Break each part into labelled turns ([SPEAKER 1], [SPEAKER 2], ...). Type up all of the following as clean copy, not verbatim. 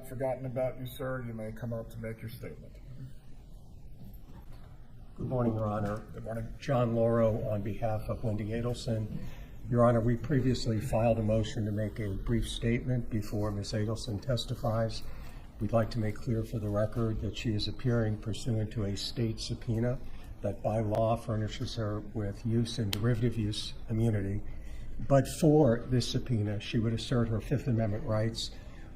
[SPEAKER 1] not forgotten about you, sir. You may come up to make your statement.
[SPEAKER 2] Good morning, Your Honor.
[SPEAKER 1] Good morning.
[SPEAKER 2] John Lauro on behalf of Wendy Adelson. Your Honor, we previously filed a motion to make a brief statement before Ms. Adelson testifies. We'd like to make clear for the record that she is appearing pursuant to a state subpoena that by law furnishes her with use and derivative use immunity. But for this subpoena, she would assert her Fifth Amendment rights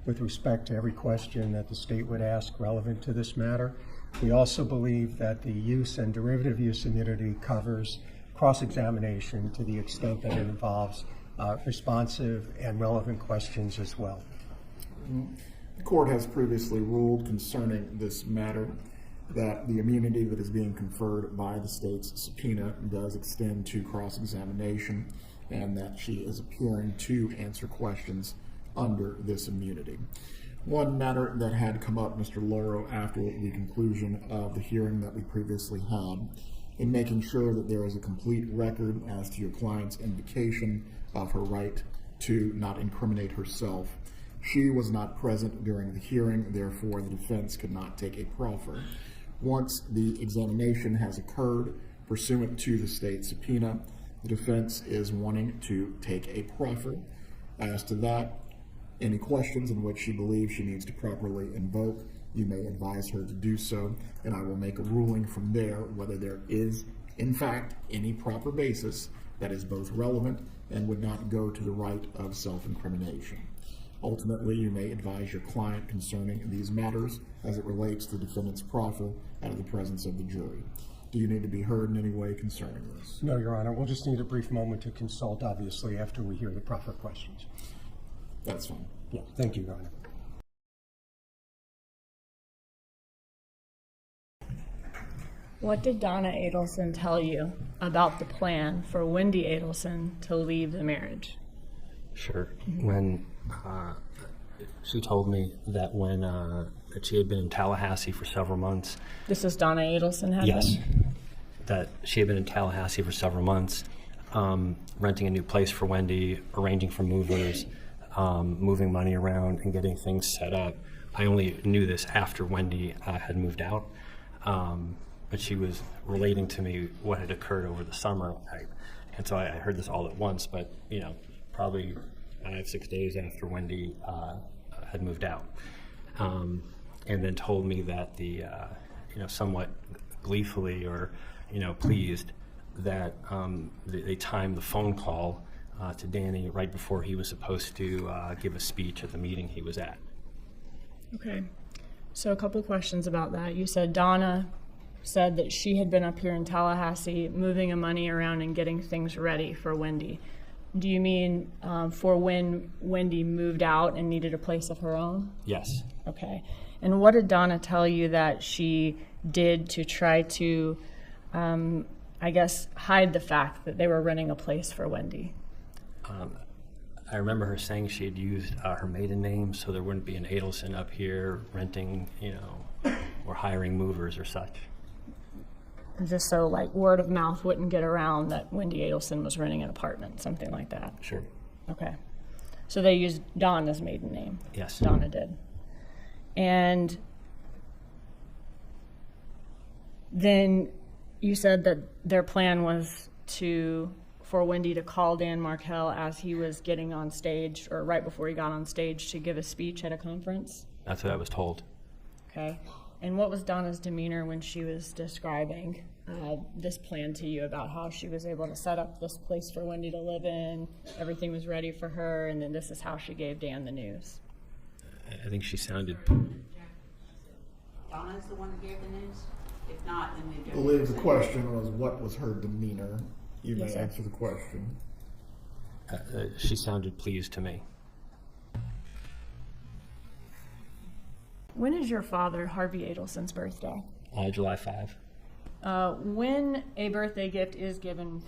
[SPEAKER 2] with respect to every question that the state would ask relevant to this matter. We also believe that the use and derivative use immunity covers cross-examination to the extent that it involves responsive and relevant questions as well.
[SPEAKER 1] The court has previously ruled concerning this matter that the immunity that is being conferred by the state's subpoena does extend to cross-examination and that she is appearing to answer questions under this immunity. One matter that had come up, Mr. Lauro, after the conclusion of the hearing that we previously had, in making sure that there is a complete record as to your client's invocation of her right to not incriminate herself. She was not present during the hearing, therefore the defense could not take a proffer. Once the examination has occurred pursuant to the state subpoena, the defense is wanting to take a proffer. As to that, any questions in which she believes she needs to properly invoke, you may advise her to do so, and I will make a ruling from there whether there is, in fact, any proper basis that is both relevant and would not go to the right of self-incrimination. Ultimately, you may advise your client concerning these matters as it relates to the defendant's proffer out of the presence of the jury. Do you need to be heard in any way concerning this?
[SPEAKER 2] No, Your Honor. We'll just need a brief moment to consult, obviously, after we hear the proper questions.
[SPEAKER 1] That's fine.
[SPEAKER 2] Yeah, thank you, Your Honor.
[SPEAKER 3] What did Donna Adelson tell you about the plan for Wendy Adelson to leave the marriage?
[SPEAKER 4] Sure. When she told me that that she had been in Tallahassee for several months.
[SPEAKER 3] This is Donna Adelson, had
[SPEAKER 4] Yes.
[SPEAKER 3] been?
[SPEAKER 4] That she had been in Tallahassee for several months, renting a new place for Wendy, arranging for movers, moving money around and getting things set up. I only knew this after Wendy had moved out, but she was relating to me what had occurred over the summer. And so I heard this all at once, but probably 5-6 days after Wendy had moved out, and then told me that the somewhat gleefully or pleased that they timed the phone call to Danny right before he was supposed to give a speech at the meeting he was at.
[SPEAKER 3] Okay. So a couple of questions about that. You said Donna said that she had been up here in Tallahassee moving money around and getting things ready for Wendy. Do you mean for when Wendy moved out and needed a place of her own?
[SPEAKER 4] Yes.
[SPEAKER 3] Okay. And what did Donna tell you that she did to try to, hide the fact that they were renting a place for Wendy?
[SPEAKER 4] I remember her saying she had used her maiden name so there wouldn't be an Adelson up here renting, or hiring movers or such.
[SPEAKER 3] Just so word of mouth wouldn't get around that Wendy Adelson was renting an apartment, something like that.
[SPEAKER 4] Sure.
[SPEAKER 3] Okay. So they used Donna's maiden name.
[SPEAKER 4] Yes.
[SPEAKER 3] Donna did. And then you said that their plan was for Wendy to call Dan Markell as he was getting on stage, or right before he got on stage, to give a speech at a conference?
[SPEAKER 4] That's what I was told.
[SPEAKER 3] Okay. And what was Donna's demeanor when she was describing this plan to you about how she was able to set up this place for Wendy to live in, everything was ready for her, and then this is how she gave Dan the news?
[SPEAKER 4] I think she sounded...
[SPEAKER 5] Donna's the one that gave the news? If not, then
[SPEAKER 1] I believe the question was, what was her demeanor? You may
[SPEAKER 3] Yes, sir.
[SPEAKER 1] answer the question.
[SPEAKER 4] she sounded pleased to me.
[SPEAKER 3] When is your father, Harvey Adelson's, birthday?
[SPEAKER 4] July 5.
[SPEAKER 3] When a birthday gift is given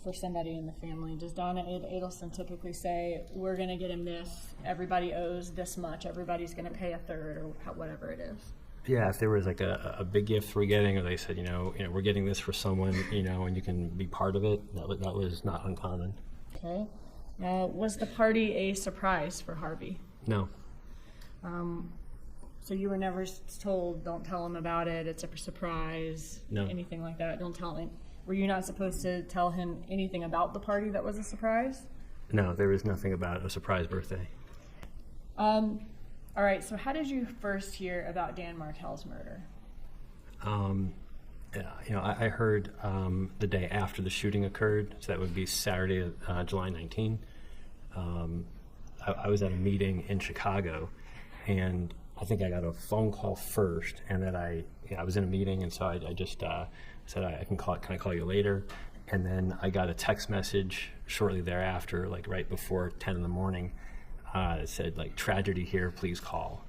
[SPEAKER 3] for somebody in the family, does Donna Adelson typically say, we're going to get him this, everybody owes this much, everybody's going to pay a third, or whatever it is?
[SPEAKER 4] Yeah, if there was a big gift we're getting, or they said, we're getting this for someone, and you can be part of it, that was not uncommon.
[SPEAKER 3] Okay. Was the party a surprise for Harvey?
[SPEAKER 4] No.
[SPEAKER 3] So you were never told, don't tell him about it, it's a surprise,
[SPEAKER 4] No.
[SPEAKER 3] anything like that? Don't tell him. Were you not supposed to tell him anything about the party that was a surprise?
[SPEAKER 4] No, there was nothing about a surprise birthday.
[SPEAKER 3] All right, so how did you first hear about Dan Markel's murder?
[SPEAKER 4] Yeah, I heard the day after the shooting occurred, so that would be Saturday, July 19. I was at a meeting in Chicago, and I think I got a phone call first, and then I was in a meeting, and so I just said I can I call you later? And then I got a text message shortly thereafter, like right before 10 in the morning. It said like, tragedy here, please call.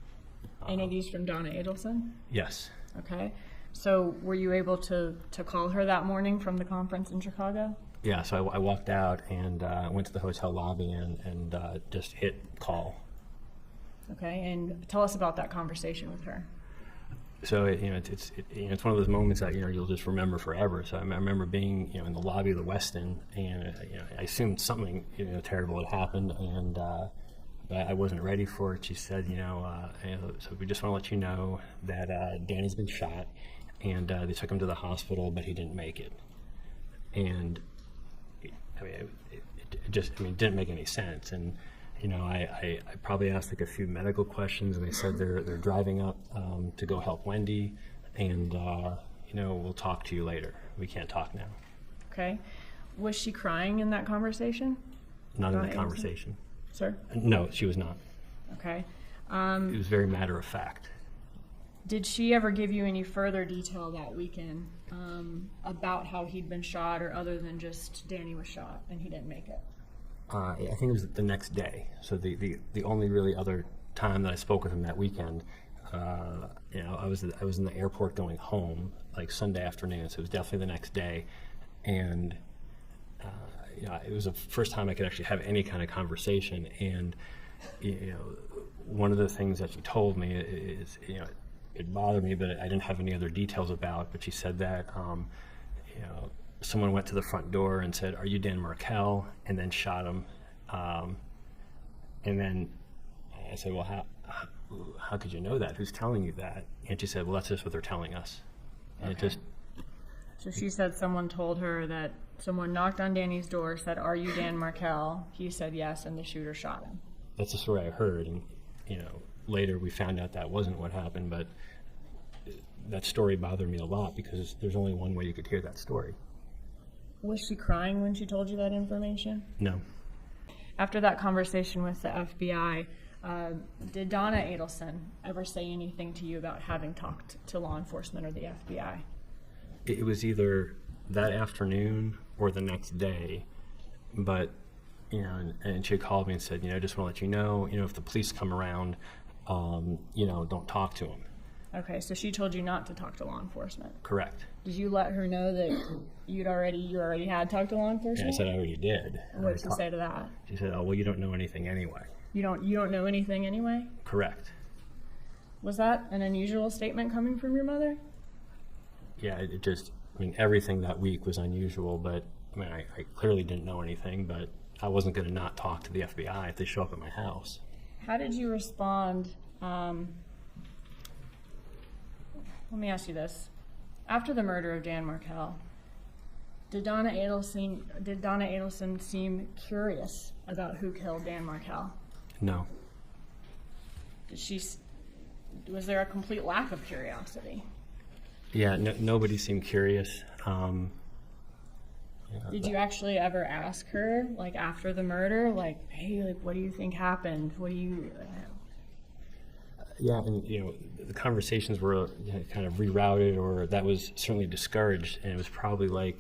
[SPEAKER 3] And are these from Donna Adelson?
[SPEAKER 4] Yes.
[SPEAKER 3] Okay. So were you able to call her that morning from the conference in Chicago?
[SPEAKER 4] Yeah, so I walked out and went to the hotel lobby and just hit call.
[SPEAKER 3] Okay, and tell us about that conversation with her.
[SPEAKER 4] So it's one of those moments that you'll just remember forever. So I remember being in the lobby of the Westin, and I assumed something terrible had happened, and but I wasn't ready for it. She said, so we just want to let you know that Danny's been shot, and they took him to the hospital, but he didn't make it. And it didn't make any sense. And I probably asked like a few medical questions, and they said they're driving up to go help Wendy, and we'll talk to you later. We can't talk now.
[SPEAKER 3] Okay. Was she crying in that conversation?
[SPEAKER 4] Not in
[SPEAKER 3] Donna
[SPEAKER 4] the
[SPEAKER 3] Adelson?
[SPEAKER 4] conversation.
[SPEAKER 3] Sir?
[SPEAKER 4] No, she was not.
[SPEAKER 3] Okay.
[SPEAKER 4] It was very matter of fact.
[SPEAKER 3] Did she ever give you any further detail that weekend about how he'd been shot, or other than just Danny was shot and he didn't make it?
[SPEAKER 4] I think it was the next day. So the only really other time that I spoke with him that weekend, I was in the airport going home, like Sunday afternoon. So it was definitely the next day, and it was the first time I could actually have any kind of conversation. And one of the things that she told me is it bothered me, but I didn't have any other details about. But she said that someone went to the front door and said, "Are you Dan Markel?" and then shot him. And then I said, "Well, how could you know that? Who's telling you that?" And she said, "Well, that's just what they're telling us." And
[SPEAKER 3] Okay. So she said someone told her that someone knocked on Danny's door, said, "Are you Dan Markel?" He said yes, and the shooter shot him.
[SPEAKER 4] that's the story I heard. And later we found out that wasn't what happened. But that story bothered me a lot because there's only one way you could hear that story.
[SPEAKER 3] Was she crying when she told you that information?
[SPEAKER 4] No.
[SPEAKER 3] After that conversation with the FBI, did Donna Adelson ever say anything to you about having talked to law enforcement or the FBI?
[SPEAKER 4] It was either that afternoon or the next day, but and she called me and said, I just want to let you know, if the police come around, don't talk to them.
[SPEAKER 3] Okay, so she told you not to talk to law enforcement.
[SPEAKER 4] Correct.
[SPEAKER 3] Did you let her know that you already had talked to law
[SPEAKER 4] And I
[SPEAKER 3] enforcement?
[SPEAKER 4] said I already did.
[SPEAKER 3] What did she say to that?
[SPEAKER 4] She said, "Oh, well, you don't know anything anyway."
[SPEAKER 3] You don't know anything anyway?
[SPEAKER 4] Correct.
[SPEAKER 3] Was that an unusual statement coming from your mother?
[SPEAKER 4] Yeah, everything that week was unusual, but I clearly didn't know anything, but I wasn't going to not talk to the FBI if they show up at my house.
[SPEAKER 3] How did you respond? Let me ask you this. After the murder of Dan Markel, did Donna Adelson seem curious about who killed Dan Markel?
[SPEAKER 4] No.
[SPEAKER 3] Was there a complete lack of curiosity?
[SPEAKER 4] Yeah, nobody seemed curious.
[SPEAKER 3] Did you actually ever ask her, like after the murder, like, hey, like, what do you think happened? What do you?
[SPEAKER 4] Yeah, and the conversations were kind of rerouted, or that was certainly discouraged, and it was probably like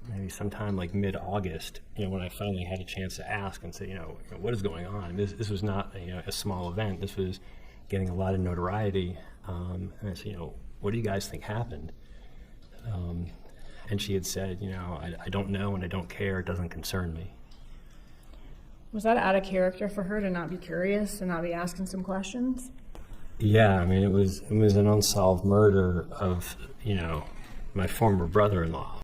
[SPEAKER 4] maybe sometime like mid-August, when I finally had a chance to ask and say, what is going on? This was not a small event. This was getting a lot of notoriety, and I said, what do you guys think happened? And she had said, I don't know and I don't care. It doesn't concern me.
[SPEAKER 3] Was that out of character for her to not be curious and not be asking some questions?
[SPEAKER 4] Yeah, it was an unsolved murder of, my former brother-in-law.